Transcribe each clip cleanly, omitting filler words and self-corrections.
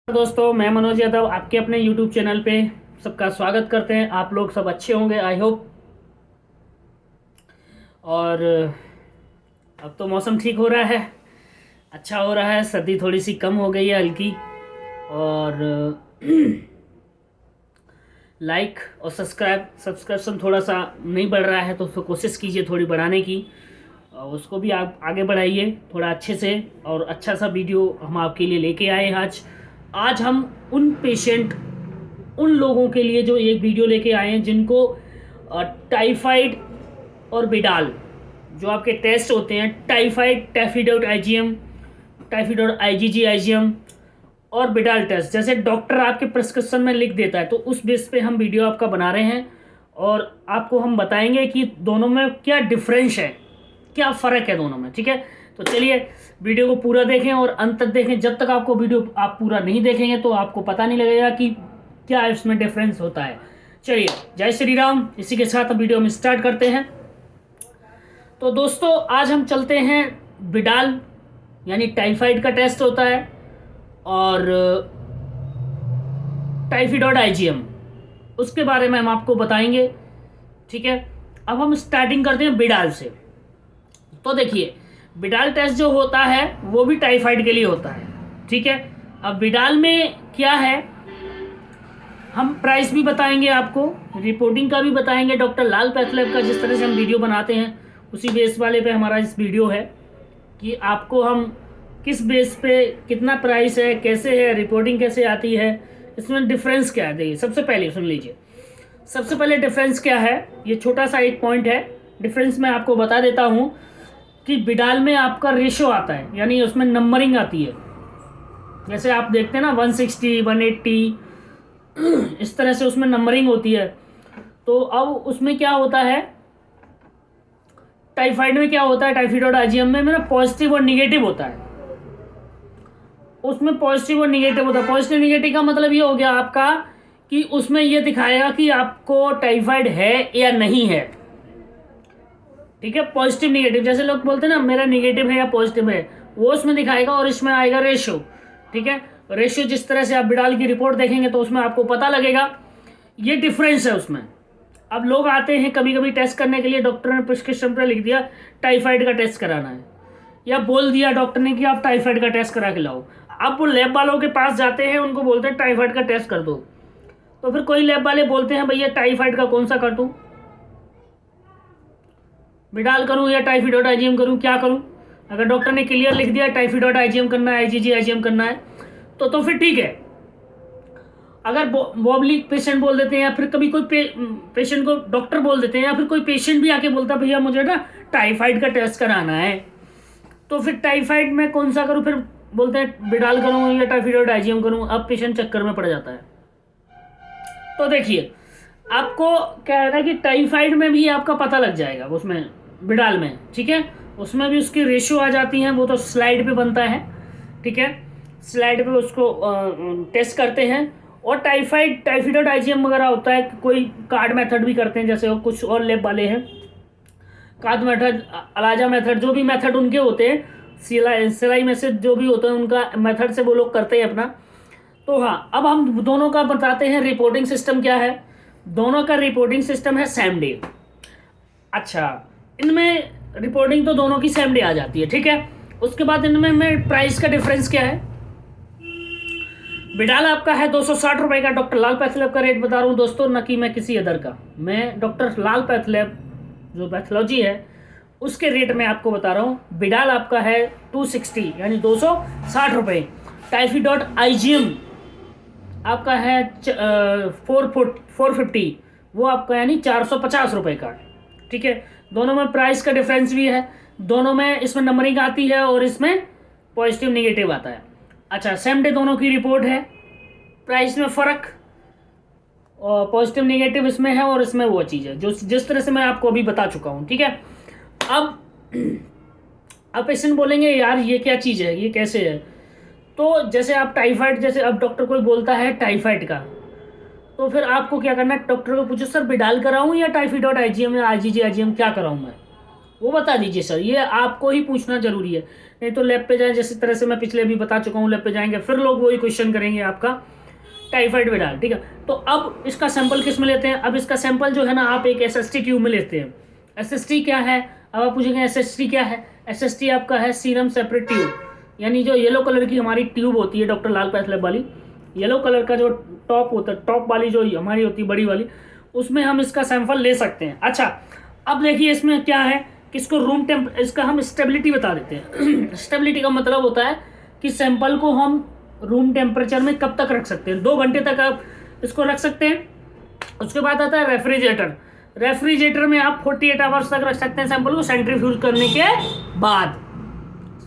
दोस्तों, मैं मनोज यादव आपके अपने YouTube चैनल पे सबका स्वागत करते हैं। आप लोग सब अच्छे होंगे, आई होप। और अब तो मौसम ठीक हो रहा है, अच्छा हो रहा है, सर्दी थोड़ी सी कम हो गई है, हल्की। और लाइक और सब्सक्रिप्शन थोड़ा सा नहीं बढ़ रहा है, तो उसको कोशिश कीजिए थोड़ी बढ़ाने की। और उसको भी आप आगे बढ़ाइए थोड़ा अच्छे से, और अच्छा सा वीडियो हम आपके लिए लेके आए हैं आज। आज हम उन लोगों के लिए जो एक वीडियो लेके आए हैं जिनको टाइफाइड और बिडाल, जो आपके टेस्ट होते हैं, typhoid, typhoid IgM, typhoid IgG IgM और बिडाल टेस्ट, जैसे डॉक्टर आपके प्रिस्क्रिप्शन में लिख देता है, तो उस बेस पे हम वीडियो आपका बना रहे हैं। और आपको हम बताएंगे कि दोनों में क्या डिफरेंस है, क्या फ़र्क है दोनों में। ठीक है, तो चलिए वीडियो को पूरा देखें और अंत तक देखें। जब तक आपको वीडियो आप पूरा नहीं देखेंगे तो आपको पता नहीं लगेगा कि क्या इसमें डिफरेंस होता है। चलिए, जय श्री राम। इसी के साथ अब वीडियो हम स्टार्ट करते हैं। तो दोस्तों, आज हम चलते हैं बिडाल, यानी टाइफाइड का टेस्ट होता है, और टाइफाइड और आईजीएम, उसके बारे में हम आपको बताएंगे। ठीक है, अब हम स्टार्टिंग करते हैं बिडाल से। तो देखिए, बिडाल टेस्ट जो होता है वो भी टाइफाइड के लिए होता है। ठीक है, अब बिडाल में क्या है, हम प्राइस भी बताएंगे आपको, रिपोर्टिंग का भी बताएंगे। डॉक्टर लाल पैथलैब का जिस तरह से हम वीडियो बनाते हैं उसी बेस वाले पे हमारा इस वीडियो है कि आपको हम किस बेस पे, कितना प्राइस है, कैसे है, रिपोर्टिंग कैसे आती है, इसमें डिफरेंस क्या है। देखिए, सबसे पहले सुन लीजिए, सबसे पहले डिफरेंस क्या है, ये छोटा सा एक पॉइंट है। डिफरेंस मैं आपको बता देता हूँ कि बिडाल में आपका रेशो आता है, यानी उसमें नंबरिंग आती है। जैसे आप देखते हैं ना 160, 180, इस तरह से उसमें नंबरिंग होती है। तो अब उसमें क्या होता है, टाइफाइड में क्या होता है, टाइफाइड और आईजीएम में ना पॉजिटिव और निगेटिव होता है। उसमें पॉजिटिव और निगेटिव होता है। पॉजिटिव निगेटिव का मतलब ये हो गया आपका कि उसमें ये दिखाएगा कि आपको टाइफाइड है या नहीं है। ठीक है, पॉजिटिव निगेटिव, जैसे लोग बोलते हैं ना मेरा निगेटिव है या पॉजिटिव है, वो उसमें दिखाएगा। और इसमें आएगा रेशो। ठीक है, रेशो जिस तरह से आप बिडाल की रिपोर्ट देखेंगे तो उसमें आपको पता लगेगा, ये डिफरेंस है उसमें। अब लोग आते हैं कभी कभी टेस्ट करने के लिए, डॉक्टर ने प्रिस्क्रिप्शन पर लिख दिया टाइफाइड का टेस्ट कराना है, या बोल दिया डॉक्टर ने कि आप टाइफाइड का टेस्ट करा के लाओ। अब वो लैब वालों के पास जाते हैं, उनको बोलते हैं टाइफाइड का टेस्ट कर दो। तो फिर कोई लैब वाले बोलते हैं भैया टाइफाइड का कौन सा कर दूं, बिडाल करूं या टाइफाइड और आईजीएम करूं, क्या करूं। अगर डॉक्टर ने क्लियर लिख दिया टाइफाइड और आईजीएम करना है, आईजीजी आईजीएम करना है, तो फिर ठीक है। अगर वॉबली पेशेंट बोल देते हैं, या फिर कभी कोई पेशेंट को डॉक्टर बोल देते हैं, या फिर कोई पेशेंट भी आके बोलता है भैया मुझे ना टाइफाइड का टेस्ट कराना है, तो फिर टाइफाइड में कौन सा करूं, फिर बोलते हैं बिडाल करूं या टाइफाइड और आईजीएम करूं। अब पेशेंट चक्कर में पड़ जाता है। तो देखिए, आपको क्या है ना कि टाइफाइड में भी आपका पता लग जाएगा उसमें, बिडाल में। ठीक है, उसमें भी उसकी रेशियो आ जाती हैं, वो तो स्लाइड पे बनता है। ठीक है, स्लाइड पे उसको टेस्ट करते हैं। और टाइफाइड और आईजीएम वगैरह होता है, कोई कार्ड मेथड भी करते हैं, जैसे वो कुछ और लैब वाले हैं, कार्ड मेथड, अलाजा मेथड, जो भी मेथड उनके होते हैं, सिलाई में से जो भी होता है उनका मेथड से वो लोग करते हैं अपना। तो हाँ, अब हम दोनों का बताते हैं रिपोर्टिंग सिस्टम क्या है। दोनों का रिपोर्टिंग सिस्टम है सेम डे। अच्छा, इनमें रिपोर्टिंग तो दोनों की सेम डे आ जाती है। ठीक है, उसके बाद इनमें प्राइस का डिफरेंस क्या है। बिडाल आपका है 260 रुपये का। डॉक्टर लाल पैथलैब का रेट बता रहा हूँ दोस्तों, न कि मैं किसी अदर का। मैं डॉक्टर लाल पैथलैब जो पैथोलॉजी है उसके रेट में आपको बता रहा हूँ। बिडाल आपका है 260, यानी 260 रुपये। टाइफाइड और आईजीएम आपका है 450, वो आपका यानी 450 रुपये का। ठीक है, दोनों में प्राइस का डिफरेंस भी है। दोनों में इसमें नंबरिंग आती है और इसमें पॉजिटिव निगेटिव आता है। अच्छा, सेम डे दोनों की रिपोर्ट है, प्राइस में फ़र्क और पॉजिटिव निगेटिव इसमें है, और इसमें वो चीज़ है जो जिस तरह से मैं आपको अभी बता चुका हूँ। ठीक है, अब पेशेंट बोलेंगे यार ये क्या चीज़ है, ये कैसे है। तो जैसे आप टाइफाइड, जैसे अब डॉक्टर कोई बोलता है टाइफाइड का, तो फिर आपको क्या करना है, डॉक्टर को पूछो सर बिडाल कराऊं या टाइफाइड और आईजीएम या आईजीजी आईजीएम क्या कराऊं मैं। वो बता दीजिए सर, ये आपको ही पूछना जरूरी है, नहीं तो लैब पे जाए, जिस तरह से मैं पिछले भी बता चुका हूँ, लैब पे जाएंगे फिर लोग वही क्वेश्चन करेंगे आपका टाइफाइड विडाल, ठीक है। तो अब इसका सैंपल किस में लेते हैं, अब इसका सैंपल जो है ना आप एक एसएसटी ट्यूब में लेते हैं। एसएसटी क्या है, अब आप पूछेंगे एसएसटी क्या है, एसएसटी आपका है सीरम सेपरेट ट्यूब, यानी जो येलो कलर की हमारी ट्यूब होती है डॉक्टर लाल पैथ लैब वाली, येलो कलर का जो टॉप होता है, टॉप वाली जो हमारी होती है बड़ी वाली, उसमें हम इसका सैंपल ले सकते हैं। अच्छा, अब देखिए इसमें क्या है कि इसको रूम टेम्प, इसका हम स्टेबिलिटी बता देते हैं। स्टेबिलिटी का मतलब होता है कि सैंपल को हम रूम टेम्परेचर में कब तक रख सकते हैं, 2 घंटे तक आप इसको रख सकते हैं। उसके बाद आता है रेफ्रिजरेटर, रेफ्रिजरेटर में आप 48 आवर्स तक रख सकते हैं सैंपल को, सेंट्रीफ्यूज करने के बाद,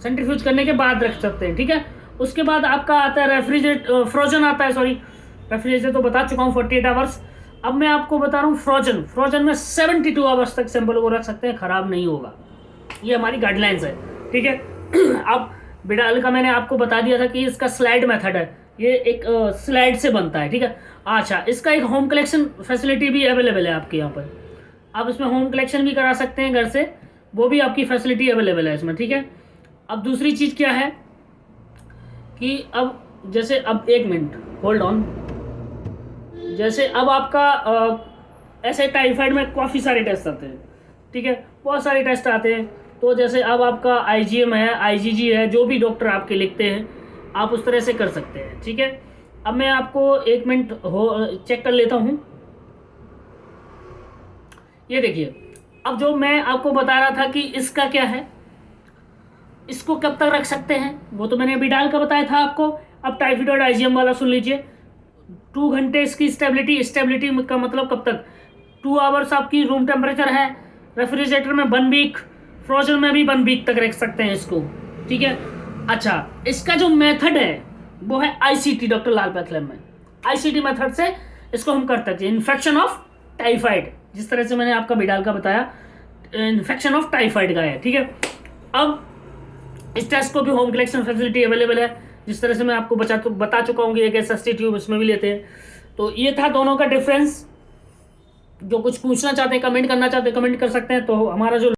सेंट्रीफ्यूज करने के बाद रख सकते हैं, ठीक है। उसके बाद आपका आता है रेफ्रिजरेटर, फ्रोजन आता है, सॉरी रेफ्रिजरेटर तो बता चुका हूँ 48 आवर्स। अब मैं आपको बता रहा हूँ फ्रोजन, फ्रोजन में 72 आवर्स तक सैंपल को रख सकते हैं, खराब नहीं होगा, ये हमारी गाइडलाइंस है, ठीक है। अब बिडाल का मैंने आपको बता दिया था कि इसका स्लाइड मेथड है, ये एक स्लाइड से बनता है, ठीक है। अच्छा, इसका एक होम कलेक्शन फैसिलिटी भी अवेलेबल है आपके यहाँ पर, आप इसमें होम कलेक्शन भी करा सकते हैं घर से, वो भी आपकी फैसिलिटी अवेलेबल है इसमें, ठीक है। अब दूसरी चीज़ क्या है कि अब जैसे, अब 1 मिनट होल्ड ऑन, जैसे अब आपका ऐसे टाइफाइड में काफ़ी सारे टेस्ट आते हैं, ठीक है, बहुत सारे टेस्ट आते हैं। तो जैसे अब आपका आईजीएम है, आईजीजी है, जो भी डॉक्टर आपके लिखते हैं आप उस तरह से कर सकते हैं, ठीक है। अब मैं आपको 1 मिनट चेक कर लेता हूँ। ये देखिए, अब जो मैं आपको बता रहा था कि इसका क्या है, इसको कब तक रख सकते हैं, वो तो मैंने बिडाल का बताया था आपको। अब टाइफाइड और आईजीएम वाला सुन लीजिए, 2 घंटे इसकी स्टेबिलिटी, स्टेबिलिटी का मतलब कब तक, 2 आवर्स आपकी रूम टेम्परेचर है, रेफ्रिजरेटर में 1 वीक, फ्रोजन में भी 1 वीक तक रख सकते हैं इसको, ठीक है। अच्छा, इसका जो मेथड है वो है आईसीटी, डॉक्टर लाल पैथ लैब में आईसीटी मेथड से इसको हम करते हैं, इन्फेक्शन ऑफ टाइफाइड, जिस तरह से मैंने आपका बिडाल का बताया इन्फेक्शन ऑफ टाइफाइड का है, ठीक है। अब इस टेस्ट को भी होम कलेक्शन फैसिलिटी अवेलेबल है, जिस तरह से मैं आपको बता चुका हूँ कि एक एसएसटी ट्यूब इसमें भी लेते हैं। तो ये था दोनों का डिफरेंस। जो कुछ पूछना चाहते हैं, कमेंट करना चाहते हैं, कमेंट कर सकते हैं। तो हमारा जो